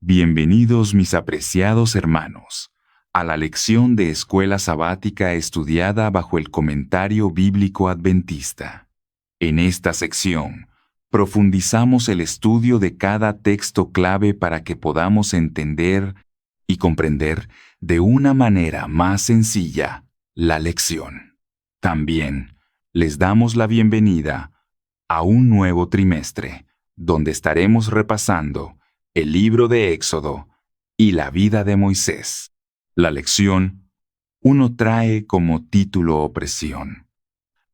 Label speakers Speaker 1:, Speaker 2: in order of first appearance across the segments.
Speaker 1: Bienvenidos mis apreciados hermanos a la lección de Escuela Sabática estudiada bajo el Comentario Bíblico Adventista. En esta sección, profundizamos el estudio de cada texto clave para que podamos entender y comprender de una manera más sencilla la lección. También les damos la bienvenida a un nuevo trimestre, donde estaremos repasando el libro de Éxodo y la vida de Moisés. La lección 1 trae como título Opresión,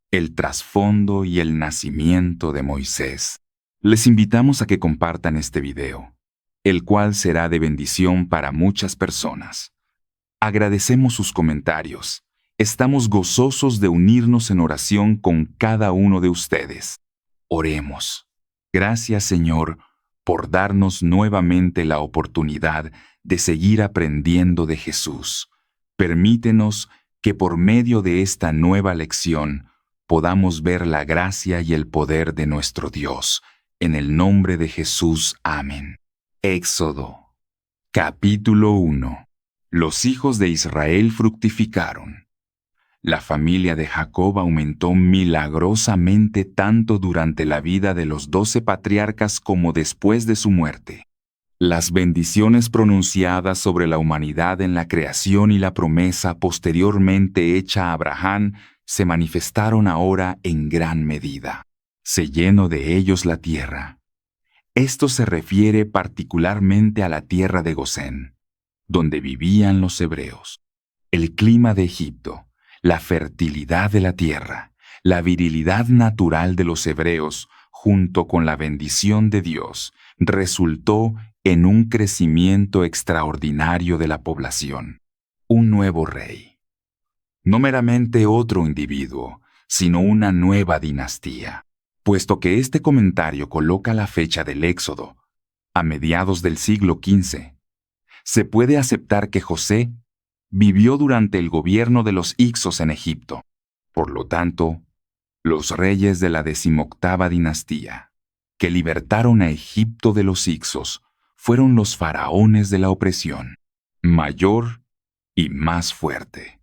Speaker 1: el trasfondo y el nacimiento de Moisés. Les invitamos a que compartan este video, el cual será de bendición para muchas personas. Agradecemos sus comentarios. Estamos gozosos de unirnos en oración con cada uno de ustedes. Oremos. Gracias, Señor, por darnos nuevamente la oportunidad de seguir aprendiendo de Jesús. Permítenos que por medio de esta nueva lección podamos ver la gracia y el poder de nuestro Dios. En el nombre de Jesús. Amén. Éxodo. Capítulo 1. Los hijos de Israel fructificaron. La familia de Jacob aumentó milagrosamente tanto durante la vida de los 12 patriarcas como después de su muerte. Las bendiciones pronunciadas sobre la humanidad en la creación y la promesa posteriormente hecha a Abraham se manifestaron ahora en gran medida. Se llenó de ellos la tierra. Esto se refiere particularmente a la tierra de Gosén, donde vivían los hebreos. El clima de Egipto, la fertilidad de la tierra, la virilidad natural de los hebreos, junto con la bendición de Dios, resultó en un crecimiento extraordinario de la población. Un nuevo rey. No meramente otro individuo, sino una nueva dinastía. Puesto que este comentario coloca la fecha del Éxodo a mediados del siglo XV, se puede aceptar que José vivió durante el gobierno de los Hicsos en Egipto. Por lo tanto, los reyes de la 18ª dinastía, que libertaron a Egipto de los Hicsos, fueron los faraones de la opresión, mayor y más fuerte.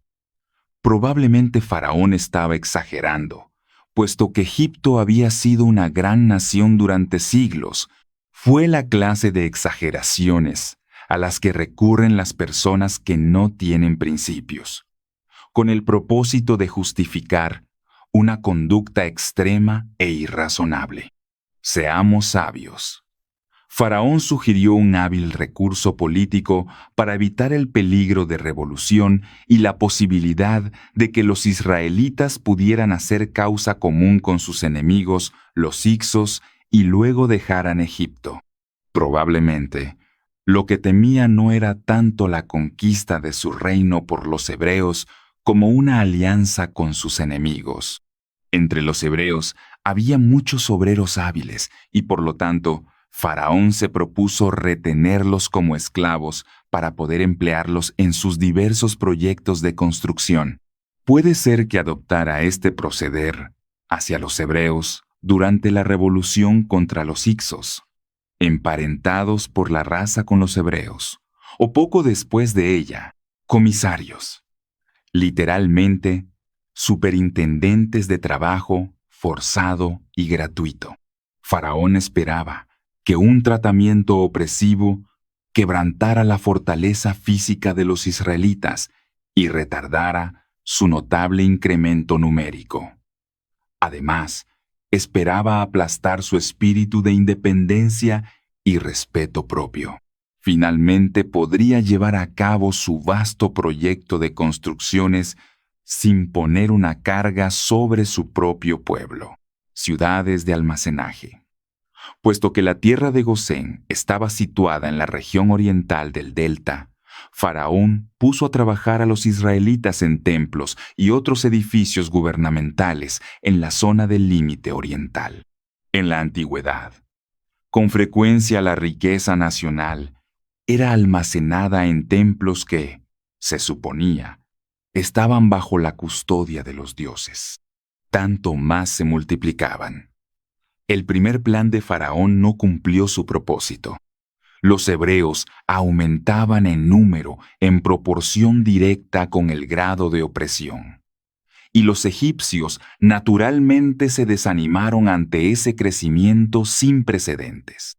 Speaker 1: Probablemente Faraón estaba exagerando, puesto que Egipto había sido una gran nación durante siglos. Fue la clase de exageraciones a las que recurren las personas que no tienen principios, con el propósito de justificar una conducta extrema e irrazonable. Seamos sabios. Faraón sugirió un hábil recurso político para evitar el peligro de revolución y la posibilidad de que los israelitas pudieran hacer causa común con sus enemigos, los Hicsos, y luego dejaran Egipto. Probablemente, lo que temía no era tanto la conquista de su reino por los hebreos como una alianza con sus enemigos. Entre los hebreos había muchos obreros hábiles y por lo tanto, Faraón se propuso retenerlos como esclavos para poder emplearlos en sus diversos proyectos de construcción. Puede ser que adoptara este proceder hacia los hebreos durante la revolución contra los Hicsos, emparentados por la raza con los hebreos, o poco después de ella, comisarios, literalmente, superintendentes de trabajo forzado y gratuito. Faraón esperaba que un tratamiento opresivo quebrantara la fortaleza física de los israelitas y retardara su notable incremento numérico. Además, esperaba aplastar su espíritu de independencia y respeto propio. Finalmente podría llevar a cabo su vasto proyecto de construcciones sin poner una carga sobre su propio pueblo, ciudades de almacenaje. Puesto que la tierra de Gosén estaba situada en la región oriental del delta, Faraón puso a trabajar a los israelitas en templos y otros edificios gubernamentales en la zona del límite oriental. En la antigüedad, con frecuencia la riqueza nacional era almacenada en templos que, se suponía, estaban bajo la custodia de los dioses. Tanto más se multiplicaban. El primer plan de Faraón no cumplió su propósito. Los hebreos aumentaban en número en proporción directa con el grado de opresión. Y los egipcios naturalmente se desanimaron ante ese crecimiento sin precedentes.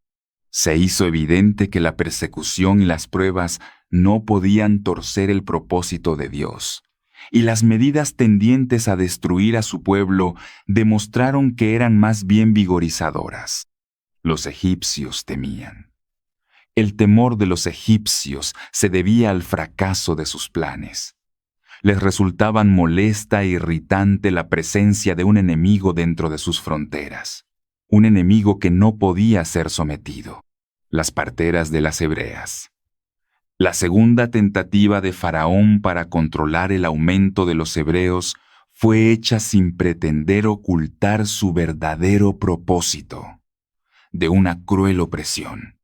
Speaker 1: Se hizo evidente que la persecución y las pruebas no podían torcer el propósito de Dios, y las medidas tendientes a destruir a su pueblo demostraron que eran más bien vigorizadoras. Los egipcios temían. El temor de los egipcios se debía al fracaso de sus planes. Les resultaba molesta e irritante la presencia de un enemigo dentro de sus fronteras, un enemigo que no podía ser sometido. Las parteras de las hebreas. La segunda tentativa de Faraón para controlar el aumento de los hebreos fue hecha sin pretender ocultar su verdadero propósito. De una cruel opresión,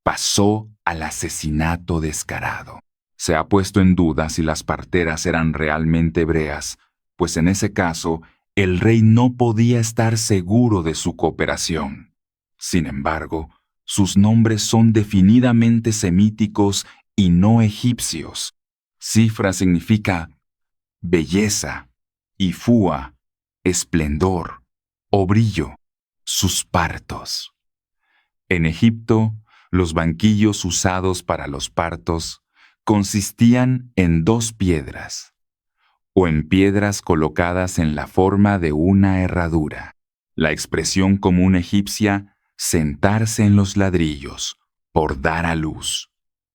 Speaker 1: pasó al asesinato descarado. Se ha puesto en duda si las parteras eran realmente hebreas, pues en ese caso, el rey no podía estar seguro de su cooperación. Sin embargo, sus nombres son definidamente semíticos y no egipcios. Sifra significa belleza, y fua, esplendor o brillo, sus partos. En Egipto, los banquillos usados para los partos consistían en 2 piedras, o en piedras colocadas en la forma de una herradura. La expresión común egipcia, sentarse en los ladrillos, por dar a luz,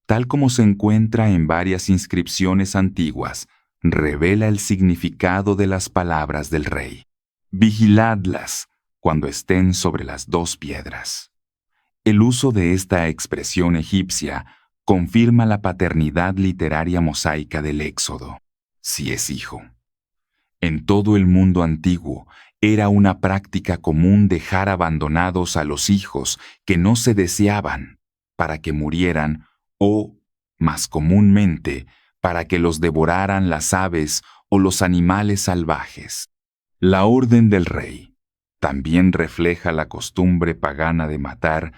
Speaker 1: tal como se encuentra en varias inscripciones antiguas, revela el significado de las palabras del rey. Vigiladlas cuando estén sobre las 2 piedras. El uso de esta expresión egipcia confirma la paternidad literaria mosaica del Éxodo, si es hijo. En todo el mundo antiguo era una práctica común dejar abandonados a los hijos que no se deseaban para que murieran o, más comúnmente, para que los devoraran las aves o los animales salvajes. La orden del rey también refleja la costumbre pagana de matar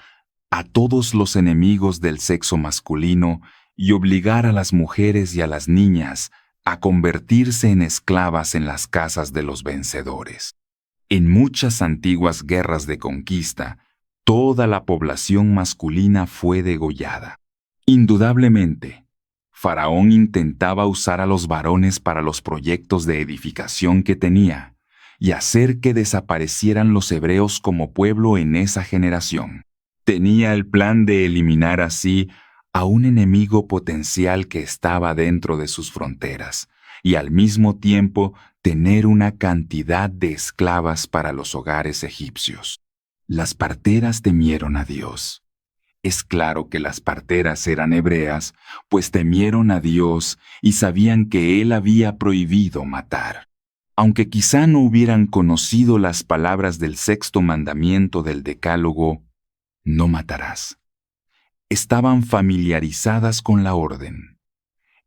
Speaker 1: a todos los enemigos del sexo masculino y obligar a las mujeres y a las niñas a convertirse en esclavas en las casas de los vencedores. En muchas antiguas guerras de conquista, toda la población masculina fue degollada. Indudablemente, Faraón intentaba usar a los varones para los proyectos de edificación que tenía y hacer que desaparecieran los hebreos como pueblo en esa generación. Tenía el plan de eliminar así a un enemigo potencial que estaba dentro de sus fronteras y al mismo tiempo tener una cantidad de esclavas para los hogares egipcios. Las parteras temieron a Dios. Es claro que las parteras eran hebreas, pues temieron a Dios y sabían que Él había prohibido matar. Aunque quizá no hubieran conocido las palabras del 6º mandamiento del Decálogo, no matarás. Estaban familiarizadas con la orden.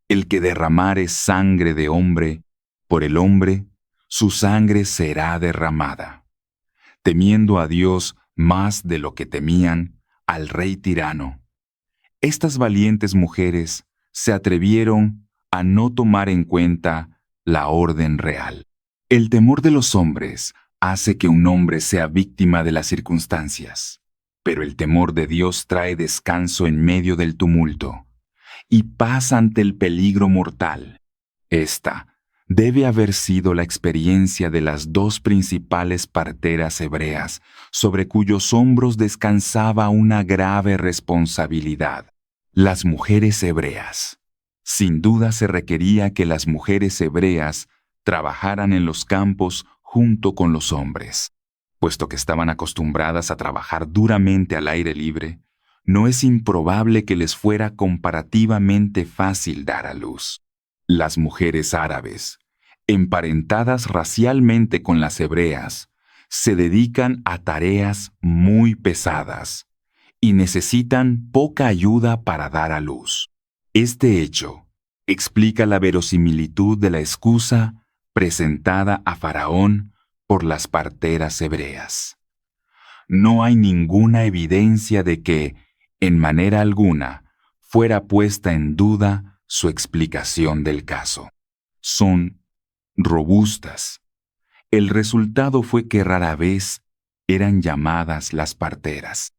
Speaker 1: El que derramare sangre de hombre, por el hombre, su sangre será derramada. Temiendo a Dios más de lo que temían al rey tirano, estas valientes mujeres se atrevieron a no tomar en cuenta la orden real. El temor de los hombres hace que un hombre sea víctima de las circunstancias. Pero el temor de Dios trae descanso en medio del tumulto y paz ante el peligro mortal. Esta debe haber sido la experiencia de las 2 principales parteras hebreas, sobre cuyos hombros descansaba una grave responsabilidad. Las mujeres hebreas. Sin duda se requería que las mujeres hebreas trabajaran en los campos junto con los hombres. Puesto que estaban acostumbradas a trabajar duramente al aire libre, no es improbable que les fuera comparativamente fácil dar a luz. Las mujeres árabes, emparentadas racialmente con las hebreas, se dedican a tareas muy pesadas y necesitan poca ayuda para dar a luz. Este hecho explica la verosimilitud de la excusa presentada a Faraón por las parteras hebreas. No hay ninguna evidencia de que, en manera alguna, fuera puesta en duda su explicación del caso. Son robustas. El resultado fue que rara vez eran llamadas las parteras.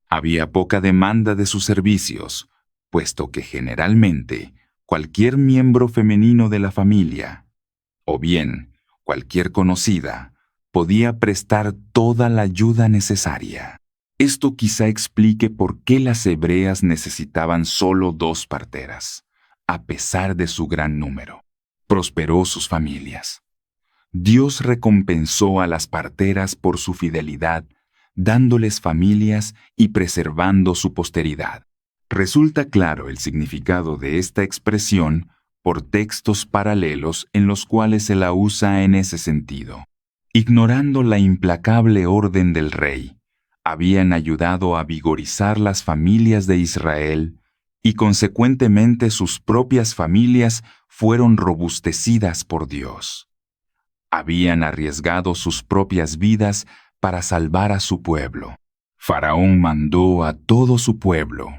Speaker 1: Había poca demanda de sus servicios, puesto que generalmente cualquier miembro femenino de la familia, o bien cualquier conocida, podía prestar toda la ayuda necesaria. Esto quizá explique por qué las hebreas necesitaban solo 2 parteras, a pesar de su gran número. Prosperó sus familias. Dios recompensó a las parteras por su fidelidad, dándoles familias y preservando su posteridad. Resulta claro el significado de esta expresión por textos paralelos en los cuales se la usa en ese sentido. Ignorando la implacable orden del rey, habían ayudado a vigorizar las familias de Israel y consecuentemente sus propias familias fueron robustecidas por Dios. Habían arriesgado sus propias vidas para salvar a su pueblo. Faraón mandó a todo su pueblo.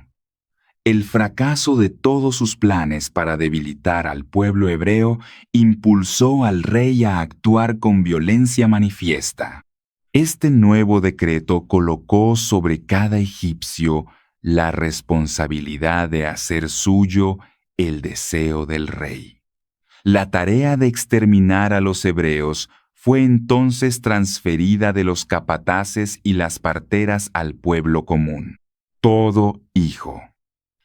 Speaker 1: El fracaso de todos sus planes para debilitar al pueblo hebreo impulsó al rey a actuar con violencia manifiesta. Este nuevo decreto colocó sobre cada egipcio la responsabilidad de hacer suyo el deseo del rey. La tarea de exterminar a los hebreos fue entonces transferida de los capataces y las parteras al pueblo común. Todo hijo.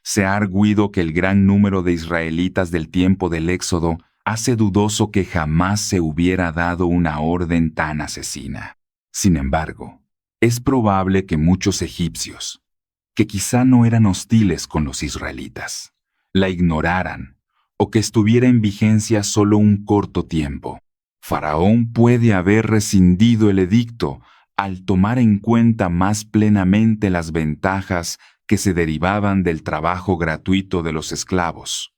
Speaker 1: Se ha arguido que el gran número de israelitas del tiempo del Éxodo hace dudoso que jamás se hubiera dado una orden tan asesina. Sin embargo, es probable que muchos egipcios, que quizá no eran hostiles con los israelitas, la ignoraran o que estuviera en vigencia solo un corto tiempo. Faraón puede haber rescindido el edicto al tomar en cuenta más plenamente las ventajas que se derivaban del trabajo gratuito de los esclavos,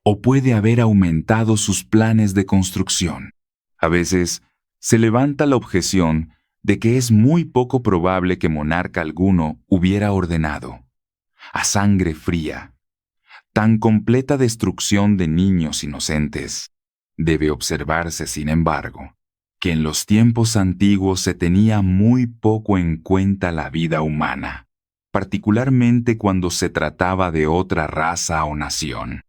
Speaker 1: o puede haber aumentado sus planes de construcción. A veces se levanta la objeción de que es muy poco probable que monarca alguno hubiera ordenado, a sangre fría, tan completa destrucción de niños inocentes. Debe observarse, sin embargo, que en los tiempos antiguos se tenía muy poco en cuenta la vida humana, particularmente cuando se trataba de otra raza o nación.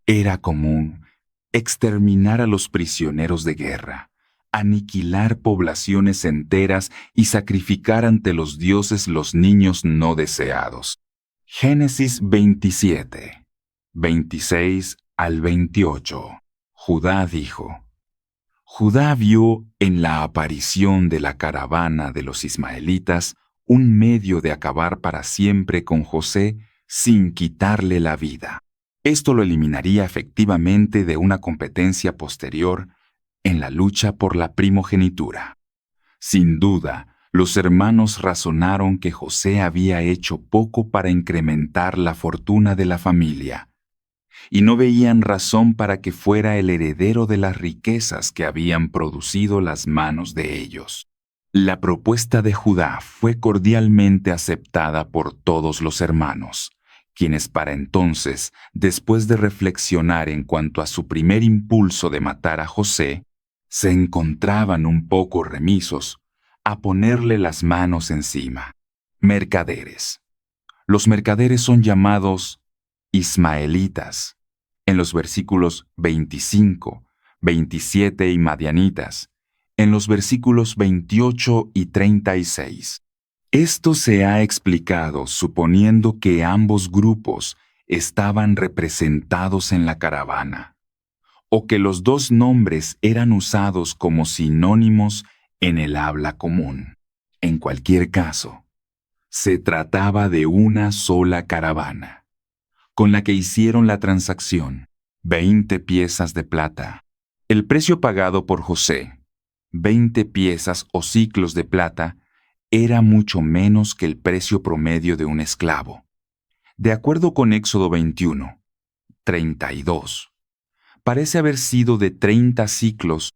Speaker 1: Era común exterminar a los prisioneros de guerra, aniquilar poblaciones enteras y sacrificar ante los dioses los niños no deseados. Génesis 27, 26 al 28. Judá dijo: Judá vio en la aparición de la caravana de los ismaelitas un medio de acabar para siempre con José sin quitarle la vida. Esto lo eliminaría efectivamente de una competencia posterior en la lucha por la primogenitura. Sin duda, los hermanos razonaron que José había hecho poco para incrementar la fortuna de la familia, y no veían razón para que fuera el heredero de las riquezas que habían producido las manos de ellos. La propuesta de Judá fue cordialmente aceptada por todos los hermanos, quienes para entonces, después de reflexionar en cuanto a su primer impulso de matar a José, se encontraban un poco remisos a ponerle las manos encima. Mercaderes. Los mercaderes son llamados ismaelitas en los versículos 25, 27 y madianitas en los versículos 28 y 36. Esto se ha explicado suponiendo que ambos grupos estaban representados en la caravana, o que los dos nombres eran usados como sinónimos en el habla común. En cualquier caso, se trataba de una sola caravana, con la que hicieron la transacción, 20 piezas de plata. El precio pagado por José, 20 piezas o siclos de plata, era mucho menos que el precio promedio de un esclavo. De acuerdo con Éxodo 21, 32, parece haber sido de 30 siclos,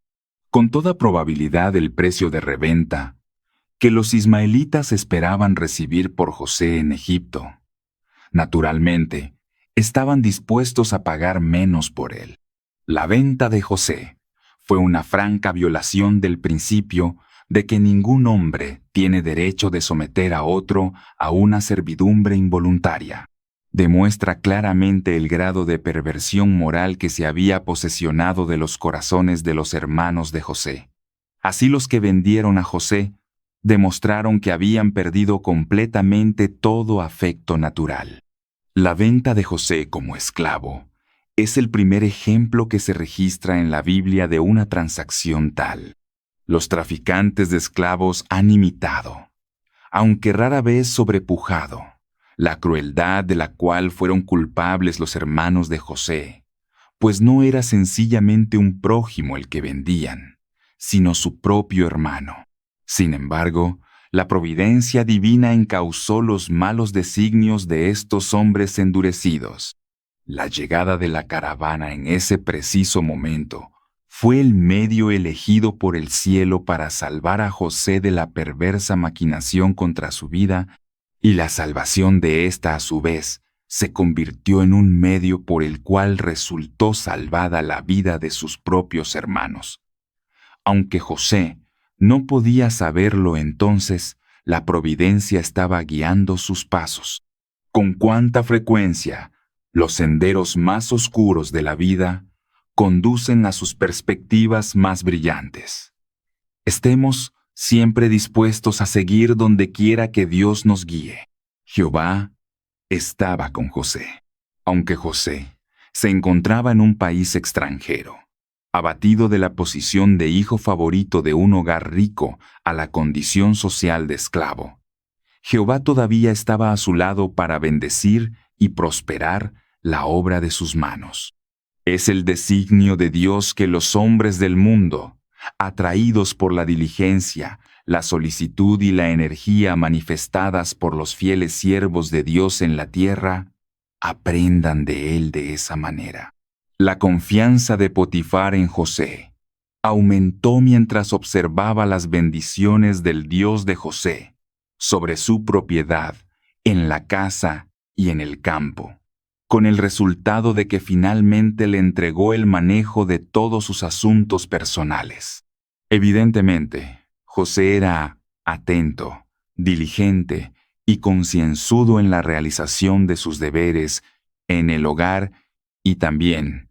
Speaker 1: con toda probabilidad el precio de reventa, que los ismaelitas esperaban recibir por José en Egipto. Naturalmente, estaban dispuestos a pagar menos por él. La venta de José fue una franca violación del principio de que ningún hombre tiene derecho de someter a otro a una servidumbre involuntaria. Demuestra claramente el grado de perversión moral que se había posesionado de los corazones de los hermanos de José. Así los que vendieron a José demostraron que habían perdido completamente todo afecto natural. La venta de José como esclavo es el primer ejemplo que se registra en la Biblia de una transacción tal. Los traficantes de esclavos han imitado, aunque rara vez sobrepujado, la crueldad de la cual fueron culpables los hermanos de José, pues no era sencillamente un prójimo el que vendían, sino su propio hermano. Sin embargo, la providencia divina encauzó los malos designios de estos hombres endurecidos. La llegada de la caravana en ese preciso momento fue el medio elegido por el cielo para salvar a José de la perversa maquinación contra su vida, y la salvación de ésta a su vez se convirtió en un medio por el cual resultó salvada la vida de sus propios hermanos. Aunque José no podía saberlo entonces, la providencia estaba guiando sus pasos. Con cuánta frecuencia los senderos más oscuros de la vida conducen a sus perspectivas más brillantes. Estemos siempre dispuestos a seguir donde quiera que Dios nos guíe. Jehová estaba con José, aunque José se encontraba en un país extranjero, abatido de la posición de hijo favorito de un hogar rico a la condición social de esclavo. Jehová todavía estaba a su lado para bendecir y prosperar la obra de sus manos. Es el designio de Dios que los hombres del mundo, atraídos por la diligencia, la solicitud y la energía manifestadas por los fieles siervos de Dios en la tierra, aprendan de él de esa manera. La confianza de Potifar en José aumentó mientras observaba las bendiciones del Dios de José sobre su propiedad, en la casa y en el campo, con el resultado de que finalmente le entregó el manejo de todos sus asuntos personales. Evidentemente, José era atento, diligente y concienzudo en la realización de sus deberes en el hogar y también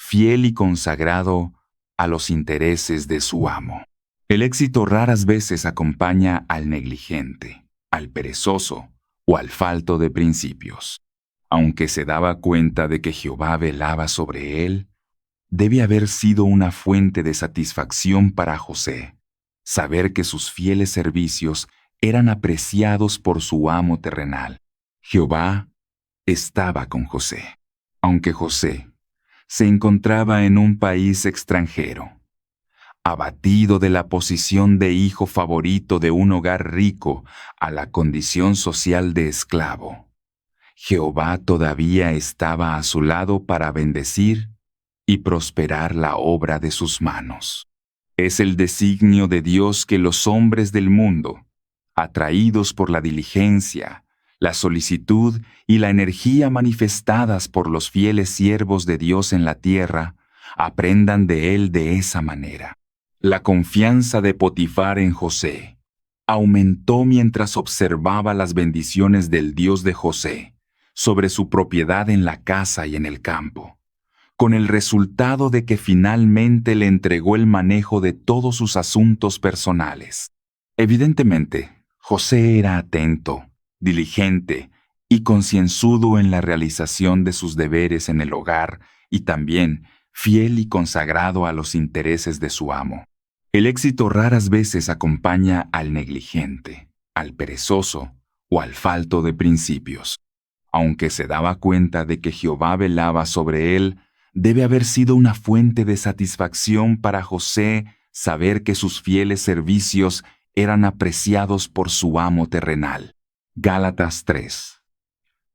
Speaker 1: fiel y consagrado a los intereses de su amo. El éxito raras veces acompaña al negligente, al perezoso o al falto de principios. Aunque se daba cuenta de que Jehová velaba sobre él, debe haber sido una fuente de satisfacción para José saber que sus fieles servicios eran apreciados por su amo terrenal. Jehová estaba con José, aunque José se encontraba en un país extranjero, abatido de la posición de hijo favorito de un hogar rico a la condición social de esclavo. Jehová todavía estaba a su lado para bendecir y prosperar la obra de sus manos. Es el designio de Dios que los hombres del mundo, atraídos por la diligencia, la solicitud y la energía manifestadas por los fieles siervos de Dios en la tierra, aprendan de él de esa manera. La confianza de Potifar en José aumentó mientras observaba las bendiciones del Dios de José sobre su propiedad en la casa y en el campo, con el resultado de que finalmente le entregó el manejo de todos sus asuntos personales. Evidentemente, José era atento, diligente y concienzudo en la realización de sus deberes en el hogar y también fiel y consagrado a los intereses de su amo. El éxito raras veces acompaña al negligente, al perezoso o al falto de principios. Aunque se daba cuenta de que Jehová velaba sobre él, debe haber sido una fuente de satisfacción para José saber que sus fieles servicios eran apreciados por su amo terrenal. Gálatas 3,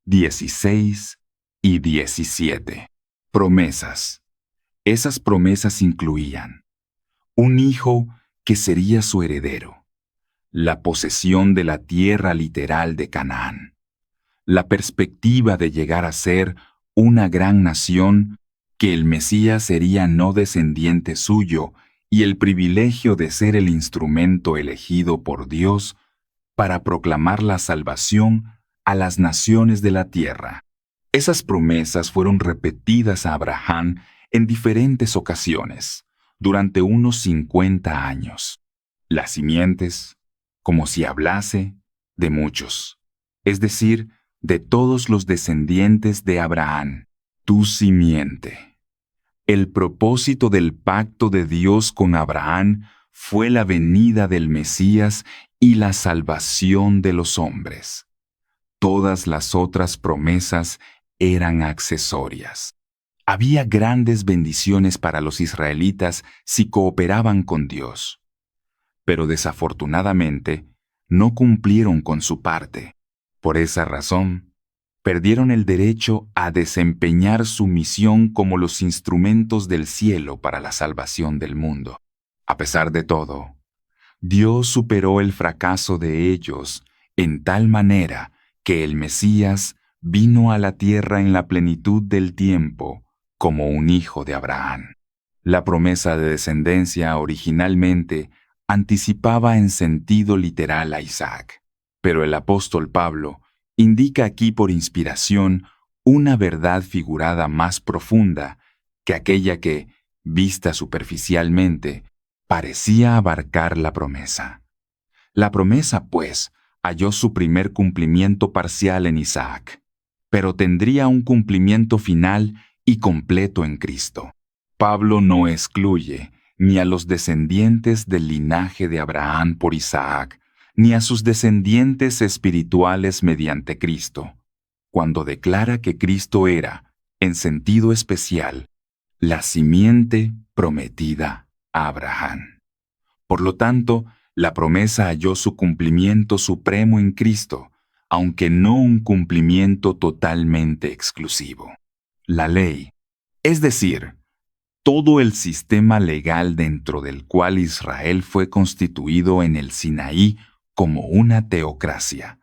Speaker 1: 16 y 17. Promesas. Esas promesas incluían un hijo que sería su heredero, la posesión de la tierra literal de Canaán, la perspectiva de llegar a ser una gran nación, que el Mesías sería no descendiente suyo y el privilegio de ser el instrumento elegido por Dios para proclamar la salvación a las naciones de la tierra. Esas promesas fueron repetidas a Abraham en diferentes ocasiones, durante unos 50 años. Las simientes, como si hablase, de muchos, es decir, de todos los descendientes de Abraham, tu simiente. El propósito del pacto de Dios con Abraham fue la venida del Mesías y la salvación de los hombres. Todas las otras promesas eran accesorias. Había grandes bendiciones para los israelitas si cooperaban con Dios, pero desafortunadamente no cumplieron con su parte. Por esa razón, perdieron el derecho a desempeñar su misión como los instrumentos del cielo para la salvación del mundo. A pesar de todo, Dios superó el fracaso de ellos en tal manera que el Mesías vino a la tierra en la plenitud del tiempo como un hijo de Abraham. La promesa de descendencia originalmente anticipaba en sentido literal a Isaac, pero el apóstol Pablo indica aquí por inspiración una verdad figurada más profunda que aquella que, vista superficialmente, parecía abarcar la promesa. La promesa, pues, halló su primer cumplimiento parcial en Isaac, pero tendría un cumplimiento final y completo en Cristo. Pablo no excluye ni a los descendientes del linaje de Abraham por Isaac, ni a sus descendientes espirituales mediante Cristo, cuando declara que Cristo era, en sentido especial, la simiente prometida a Abraham. Por lo tanto, la promesa halló su cumplimiento supremo en Cristo, aunque no un cumplimiento totalmente exclusivo. La ley, es decir, todo el sistema legal dentro del cual Israel fue constituido en el Sinaí como una teocracia,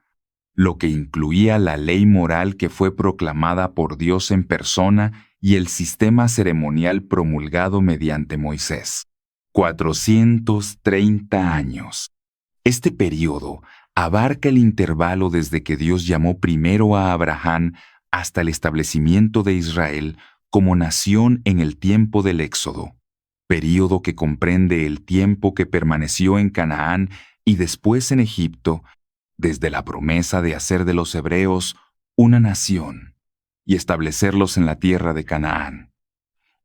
Speaker 1: lo que incluía la ley moral que fue proclamada por Dios en persona y el sistema ceremonial promulgado mediante Moisés. 430 años. Este período abarca el intervalo desde que Dios llamó primero a Abraham hasta el establecimiento de Israel como nación en el tiempo del Éxodo, período que comprende el tiempo que permaneció en Canaán y después en Egipto, desde la promesa de hacer de los hebreos una nación y establecerlos en la tierra de Canaán.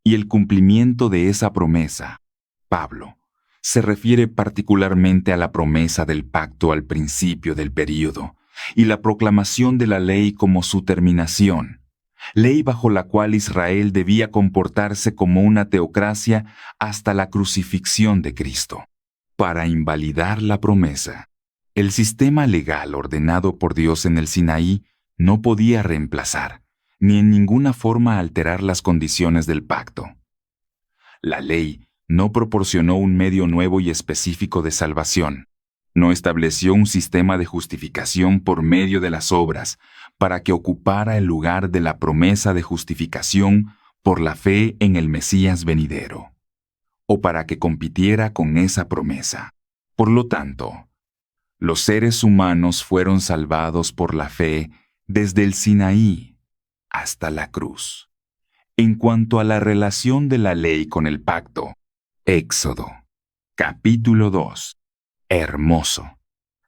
Speaker 1: Y el cumplimiento de esa promesa, Pablo, se refiere particularmente a la promesa del pacto al principio del período y la proclamación de la ley como su terminación, ley bajo la cual Israel debía comportarse como una teocracia hasta la crucifixión de Cristo. Para invalidar la promesa, el sistema legal ordenado por Dios en el Sinaí no podía reemplazar, ni en ninguna forma alterar las condiciones del pacto. La ley no proporcionó un medio nuevo y específico de salvación, no estableció un sistema de justificación por medio de las obras para que ocupara el lugar de la promesa de justificación por la fe en el Mesías venidero, o para que compitiera con esa promesa. Por lo tanto, los seres humanos fueron salvados por la fe desde el Sinaí hasta la cruz. En cuanto a la relación de la ley con el pacto, Éxodo, capítulo 2. Hermoso.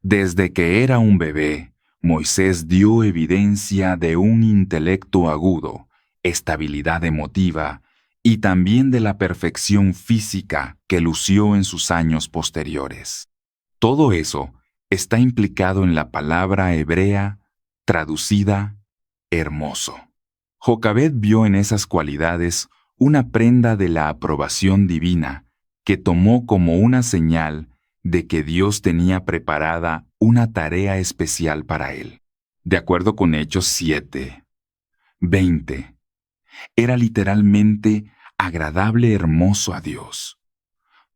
Speaker 1: Desde que era un bebé, Moisés dio evidencia de un intelecto agudo, estabilidad emotiva y también de la perfección física que lució en sus años posteriores. Todo eso está implicado en la palabra hebrea traducida hermoso. Jocabed vio en esas cualidades una prenda de la aprobación divina que tomó como una señal de que Dios tenía preparada una tarea especial para él. De acuerdo con Hechos 7:20, era literalmente agradable, hermoso a Dios.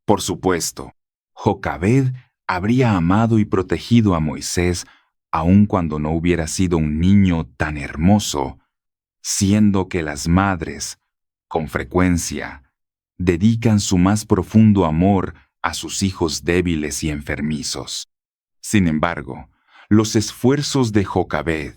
Speaker 1: Por supuesto, Jocabed habría amado y protegido a Moisés aun cuando no hubiera sido un niño tan hermoso, siendo que las madres, con frecuencia, dedican su más profundo amor a sus hijos débiles y enfermizos. Sin embargo, los esfuerzos de Jocabed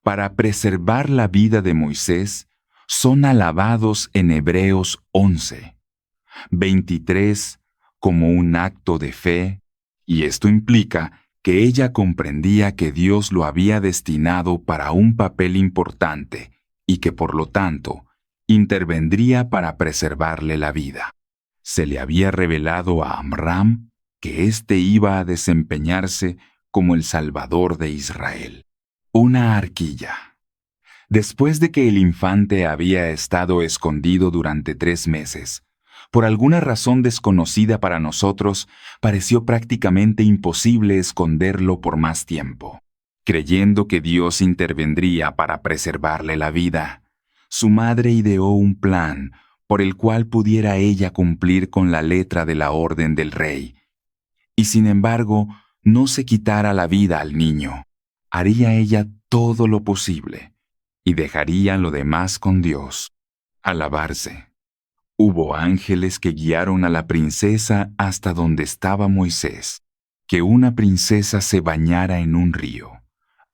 Speaker 1: para preservar la vida de Moisés son alabados en Hebreos 11:23 como un acto de fe, y esto implica que ella comprendía que Dios lo había destinado para un papel importante y que por lo tanto intervendría para preservarle la vida. Se le había revelado a Amram que éste iba a desempeñarse como el Salvador de Israel. Una arquilla. Después de que el infante había estado escondido durante 3 meses, por alguna razón desconocida para nosotros, pareció prácticamente imposible esconderlo por más tiempo. Creyendo que Dios intervendría para preservarle la vida, su madre ideó un plan por el cual pudiera ella cumplir con la letra de la orden del rey, y sin embargo no se quitara la vida al niño. Haría ella todo lo posible y dejaría lo demás con Dios. Alabarse. Hubo ángeles que guiaron a la princesa hasta donde estaba Moisés. Que una princesa se bañara en un río,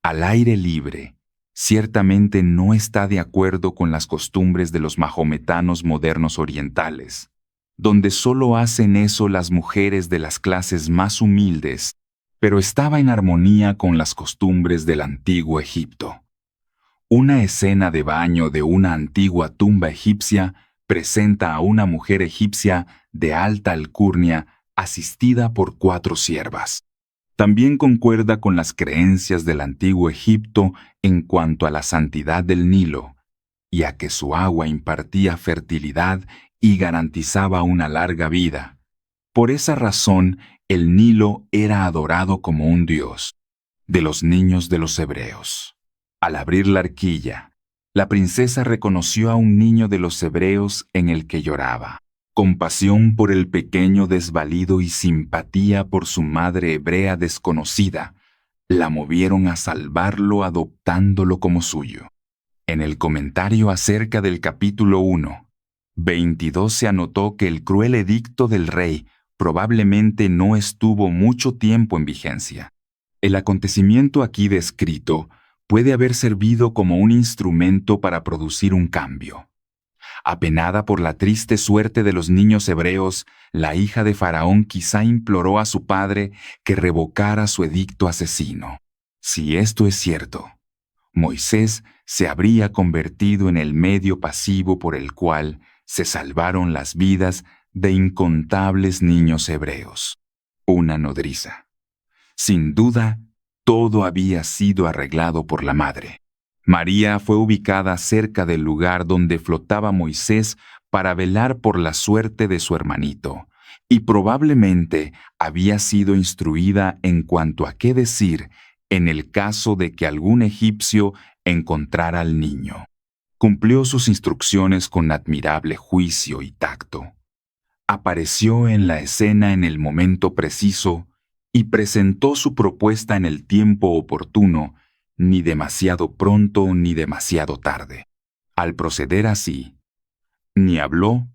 Speaker 1: al aire libre, ciertamente no está de acuerdo con las costumbres de los mahometanos modernos orientales, donde solo hacen eso las mujeres de las clases más humildes, pero estaba en armonía con las costumbres del antiguo Egipto. Una escena de baño de una antigua tumba egipcia presenta a una mujer egipcia de alta alcurnia asistida por 4 siervas. También concuerda con las creencias del antiguo Egipto en cuanto a la santidad del Nilo, y a que su agua impartía fertilidad y garantizaba una larga vida. Por esa razón, el Nilo era adorado como un dios de los niños de los hebreos. Al abrir la arquilla, la princesa reconoció a un niño de los hebreos en el que lloraba. Compasión por el pequeño desvalido y simpatía por su madre hebrea desconocida la movieron a salvarlo adoptándolo como suyo. En el comentario acerca del capítulo 1:22 se anotó que el cruel edicto del rey probablemente no estuvo mucho tiempo en vigencia. El acontecimiento aquí descrito puede haber servido como un instrumento para producir un cambio. Apenada por la triste suerte de los niños hebreos, la hija de Faraón quizá imploró a su padre que revocara su edicto asesino. Si esto es cierto, Moisés se habría convertido en el medio pasivo por el cual se salvaron las vidas de incontables niños hebreos. Una nodriza. Sin duda, todo había sido arreglado por la madre. María fue ubicada cerca del lugar donde flotaba Moisés para velar por la suerte de su hermanito, y probablemente había sido instruida en cuanto a qué decir en el caso de que algún egipcio encontrara al niño. Cumplió sus instrucciones con admirable juicio y tacto. Apareció en la escena en el momento preciso y presentó su propuesta en el tiempo oportuno, ni demasiado pronto ni demasiado tarde. Al proceder así, ni habló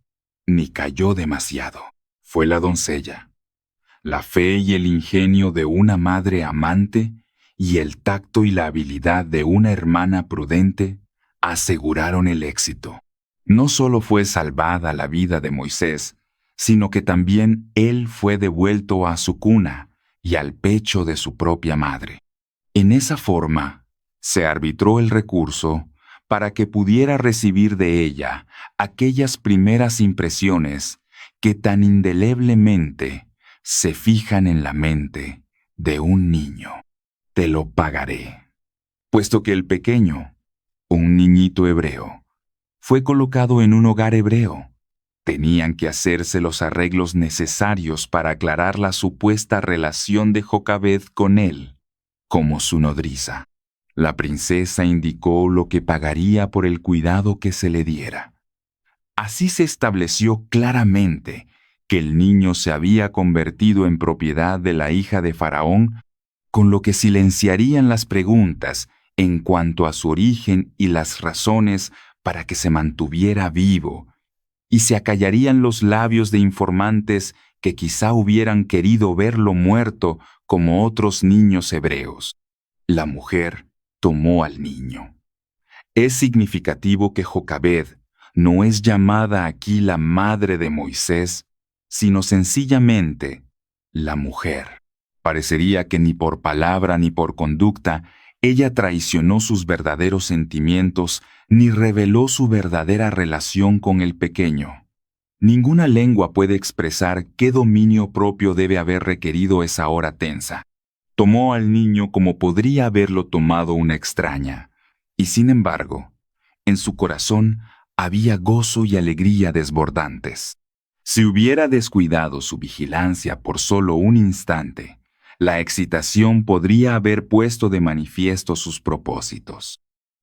Speaker 1: ni calló demasiado. Fue la doncella, la fe y el ingenio de una madre amante y el tacto y la habilidad de una hermana prudente aseguraron el éxito. No solo fue salvada la vida de Moisés, sino que también él fue devuelto a su cuna y al pecho de su propia madre. En esa forma, se arbitró el recurso para que pudiera recibir de ella aquellas primeras impresiones que tan indeleblemente se fijan en la mente de un niño. Te lo pagaré. Puesto que el pequeño, un niñito hebreo, fue colocado en un hogar hebreo, tenían que hacerse los arreglos necesarios para aclarar la supuesta relación de Jocabed con él, como su nodriza. La princesa indicó lo que pagaría por el cuidado que se le diera. Así se estableció claramente que el niño se había convertido en propiedad de la hija de Faraón con lo que silenciarían las preguntas en cuanto a su origen y las razones para que se mantuviera vivo, y se acallarían los labios de informantes que quizá hubieran querido verlo muerto como otros niños hebreos. La mujer tomó al niño. Es significativo que Jocabed no es llamada aquí la madre de Moisés, sino sencillamente la mujer. Parecería que ni por palabra ni por conducta ella traicionó sus verdaderos sentimientos ni reveló su verdadera relación con el pequeño. Ninguna lengua puede expresar qué dominio propio debe haber requerido esa hora tensa. Tomó al niño como podría haberlo tomado una extraña, y sin embargo, en su corazón había gozo y alegría desbordantes. Si hubiera descuidado su vigilancia por solo un instante, la excitación podría haber puesto de manifiesto sus propósitos.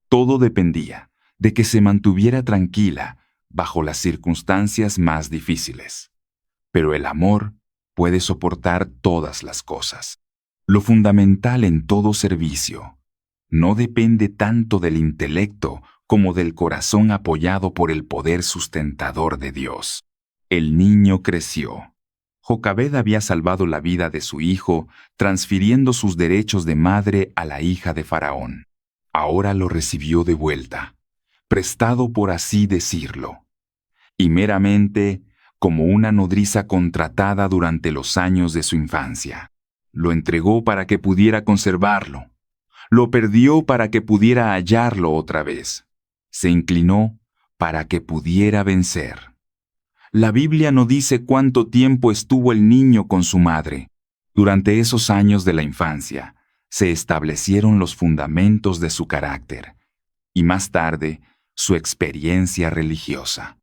Speaker 1: Todo dependía de que se mantuviera tranquila bajo las circunstancias más difíciles. Pero el amor puede soportar todas las cosas. Lo fundamental en todo servicio no depende tanto del intelecto como del corazón apoyado por el poder sustentador de Dios. El niño creció. Jocabed había salvado la vida de su hijo, transfiriendo sus derechos de madre a la hija de Faraón. Ahora lo recibió de vuelta, prestado por así decirlo, y meramente como una nodriza contratada durante los años de su infancia. Lo entregó para que pudiera conservarlo. Lo perdió para que pudiera hallarlo otra vez. Se inclinó para que pudiera vencer. La Biblia no dice cuánto tiempo estuvo el niño con su madre. Durante esos años de la infancia, se establecieron los fundamentos de su carácter y más tarde, su experiencia religiosa.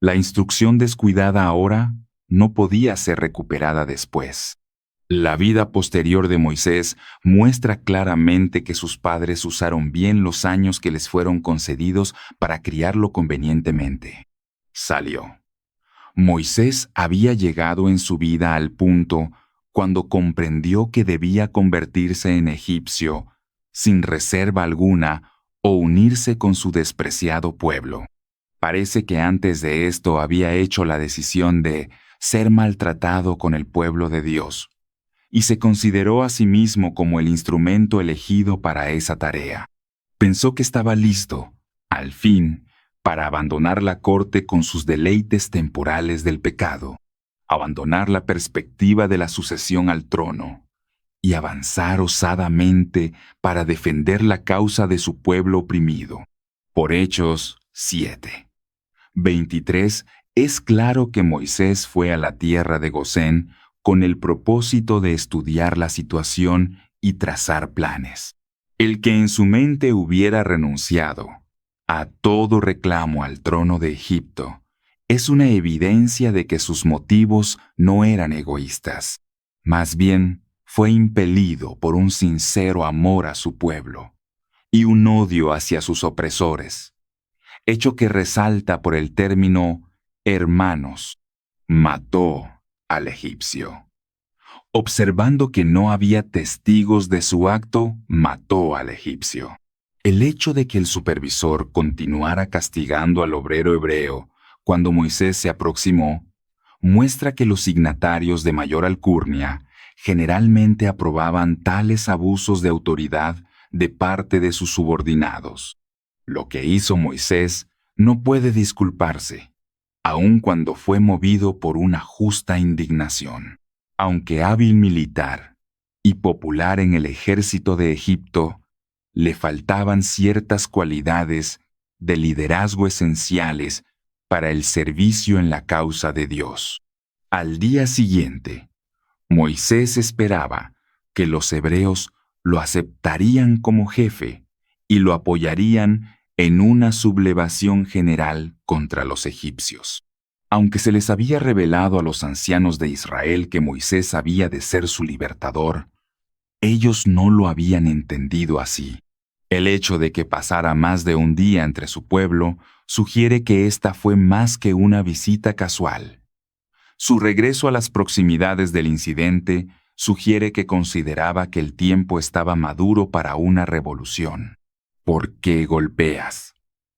Speaker 1: La instrucción descuidada ahora no podía ser recuperada después. La vida posterior de Moisés muestra claramente que sus padres usaron bien los años que les fueron concedidos para criarlo convenientemente. Salió. Moisés había llegado en su vida al punto cuando comprendió que debía convertirse en egipcio, sin reserva alguna, o unirse con su despreciado pueblo. Parece que antes de esto había hecho la decisión de ser maltratado con el pueblo de Dios, y se consideró a sí mismo como el instrumento elegido para esa tarea. Pensó que estaba listo, al fin, para abandonar la corte con sus deleites temporales del pecado, abandonar la perspectiva de la sucesión al trono, y avanzar osadamente para defender la causa de su pueblo oprimido. Por Hechos 7:23 es claro que Moisés fue a la tierra de Gosén con el propósito de estudiar la situación y trazar planes. El que en su mente hubiera renunciado a todo reclamo al trono de Egipto es una evidencia de que sus motivos no eran egoístas. Más bien, fue impelido por un sincero amor a su pueblo y un odio hacia sus opresores, hecho que resalta por el término hermanos. Mató al egipcio. Observando que no había testigos de su acto, mató al egipcio. El hecho de que el supervisor continuara castigando al obrero hebreo cuando Moisés se aproximó, muestra que los signatarios de mayor alcurnia generalmente aprobaban tales abusos de autoridad de parte de sus subordinados. Lo que hizo Moisés no puede disculparse, aun cuando fue movido por una justa indignación. Aunque hábil militar y popular en el ejército de Egipto, le faltaban ciertas cualidades de liderazgo esenciales para el servicio en la causa de Dios. Al día siguiente, Moisés esperaba que los hebreos lo aceptarían como jefe y lo apoyarían en una sublevación general contra los egipcios. Aunque se les había revelado a los ancianos de Israel que Moisés había de ser su libertador, ellos no lo habían entendido así. El hecho de que pasara más de un día entre su pueblo sugiere que esta fue más que una visita casual. Su regreso a las proximidades del incidente sugiere que consideraba que el tiempo estaba maduro para una revolución. ¿Por qué golpeas?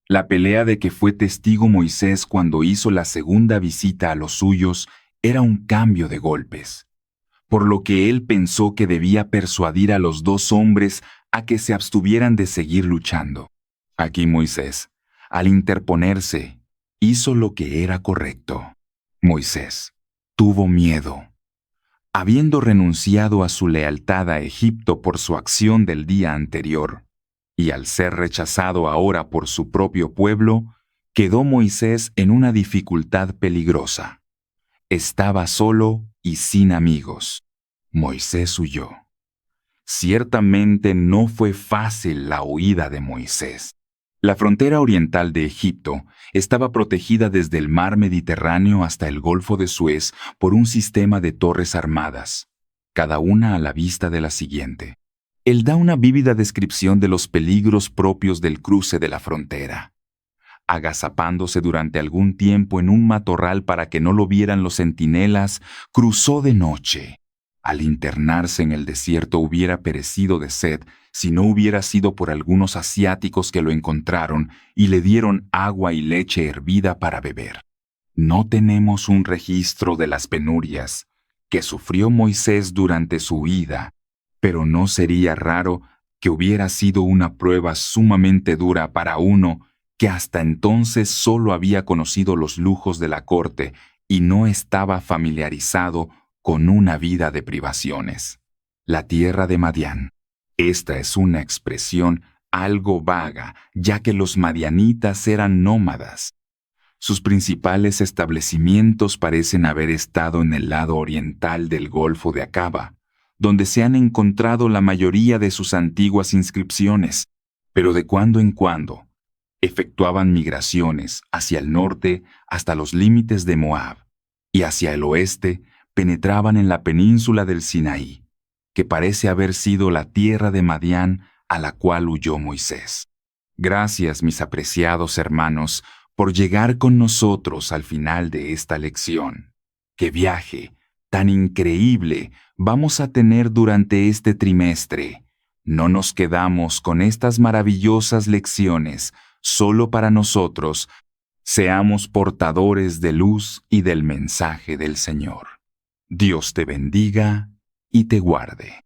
Speaker 1: La pelea de que fue testigo Moisés cuando hizo la segunda visita a los suyos era un cambio de golpes, por lo que él pensó que debía persuadir a los dos hombres a que se abstuvieran de seguir luchando. Aquí Moisés, al interponerse, hizo lo que era correcto. Moisés tuvo miedo. Habiendo renunciado a su lealtad a Egipto por su acción del día anterior, y al ser rechazado ahora por su propio pueblo, quedó Moisés en una dificultad peligrosa. Estaba solo y sin amigos. Moisés huyó. Ciertamente no fue fácil la huida de Moisés. La frontera oriental de Egipto estaba protegida desde el mar Mediterráneo hasta el Golfo de Suez por un sistema de torres armadas, cada una a la vista de la siguiente. Él da una vívida descripción de los peligros propios del cruce de la frontera. Agazapándose durante algún tiempo en un matorral para que no lo vieran los centinelas, cruzó de noche. Al internarse en el desierto hubiera perecido de sed si no hubiera sido por algunos asiáticos que lo encontraron y le dieron agua y leche hervida para beber. No tenemos un registro de las penurias que sufrió Moisés durante su huida, pero no sería raro que hubiera sido una prueba sumamente dura para uno que hasta entonces solo había conocido los lujos de la corte y no estaba familiarizado con una vida de privaciones. La tierra de Madián. Esta es una expresión algo vaga, ya que los madianitas eran nómadas. Sus principales establecimientos parecen haber estado en el lado oriental del Golfo de Acaba, donde se han encontrado la mayoría de sus antiguas inscripciones, pero de cuando en cuando efectuaban migraciones hacia el norte hasta los límites de Moab, y hacia el oeste penetraban en la península del Sinaí, que parece haber sido la tierra de Madián a la cual huyó Moisés. Gracias, mis apreciados hermanos, por llegar con nosotros al final de esta lección. ¡Qué viaje tan increíble vamos a tener durante este trimestre! No nos quedamos con estas maravillosas lecciones solo para nosotros. Seamos portadores de luz y del mensaje del Señor. Dios te bendiga y te guarde.